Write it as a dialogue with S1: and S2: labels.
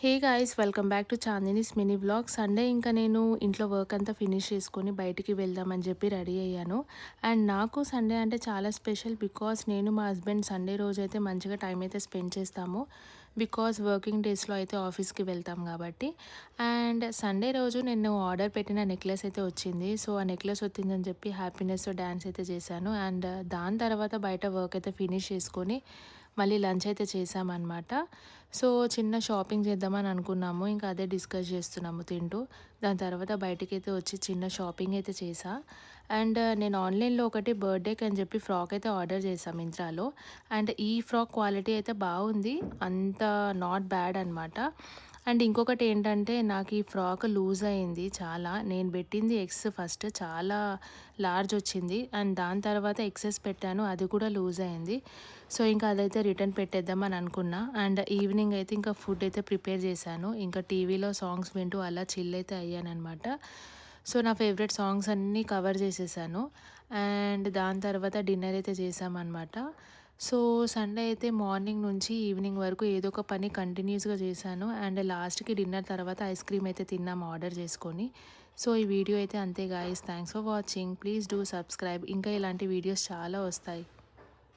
S1: Hey guys, welcome back to Chandini's mini vlog. Sunday ఇంకా నేను ఇంట్లో వర్క్ అంతా ఫినిష్ చేసుకొని బయటికి వెళ్దామని చెప్పి రెడీ అయ్యాను. అండ్ నాకు సండే అంటే చాలా స్పెషల్ బికాస్ నేను మా హస్బెండ్ సండే రోజు అయితే మంచిగా టైం అయితే స్పెండ్ చేస్తాము. బికాస్ వర్కింగ్ డేస్లో అయితే ఆఫీస్కి వెళ్తాం కాబట్టి. అండ్ సండే రోజు నేను ఆర్డర్ పెట్టిన నెక్లెస్ అయితే వచ్చింది. సో ఆ నెక్లెస్ వచ్చిందని చెప్పి హ్యాపీనెస్తో డ్యాన్స్ అయితే చేశాను. అండ్ దాని తర్వాత బయట వర్క్ అయితే ఫినిష్ చేసుకొని మళ్ళీ లంచ్ అయితే చేసామన్నమాట. సో చిన్న షాపింగ్ చేద్దామని అనుకున్నాము. ఇంకా అదే డిస్కస్ చేస్తున్నాము తింటూ. దాని తర్వాత బయటికైతే వచ్చి చిన్న షాపింగ్ అయితే చేశా. అండ్ నేను ఆన్లైన్లో ఒకటి బర్త్డేకి అని చెప్పి ఫ్రాక్ అయితే ఆర్డర్ చేశాను మింత్రాలో. అండ్ ఈ ఫ్రాక్ క్వాలిటీ అయితే బాగుంది, అంత నాట్ బ్యాడ్ అనమాట. అండ్ ఇంకొకటి ఏంటంటే నాకు ఈ ఫ్రాక్ లూజ్ అయింది చాలా. నేను పెట్టింది ఎక్స్ ఫస్ట్, చాలా లార్జ్ వచ్చింది. అండ్ దాని తర్వాత ఎక్సెస్ పెట్టాను, అది కూడా లూజ్ అయింది. సో ఇంకా అదైతే రిటర్న్ పెట్టేద్దామని అనుకున్నా. అండ్ ఈవినింగ్ అయితే ఇంకా ఫుడ్ అయితే ప్రిపేర్ చేశాను. ఇంకా టీవీలో సాంగ్స్ వింటూ అలా చిల్ అయితే అయ్యానమాట. సో నా ఫేవరెట్ సాంగ్స్ అన్నీ కవర్ చేసేసాను. అండ్ దాని తర్వాత డిన్నర్ అయితే చేసామన్నమాట. సో సండే అయితే మార్నింగ్ నుంచి ఈవినింగ్ వరకు ఏదో ఒక పని కంటిన్యూస్గా చేశాను. అండ్ లాస్ట్కి డిన్నర్ తర్వాత ఐస్ క్రీమ్ అయితే తిన్నాం ఆర్డర్ చేసుకొని. సో ఈ వీడియో అయితే అంతే guys. Thanks for watching. Please do subscribe. ఇంకా ఇలాంటి వీడియోస్ చాలా వస్తాయి.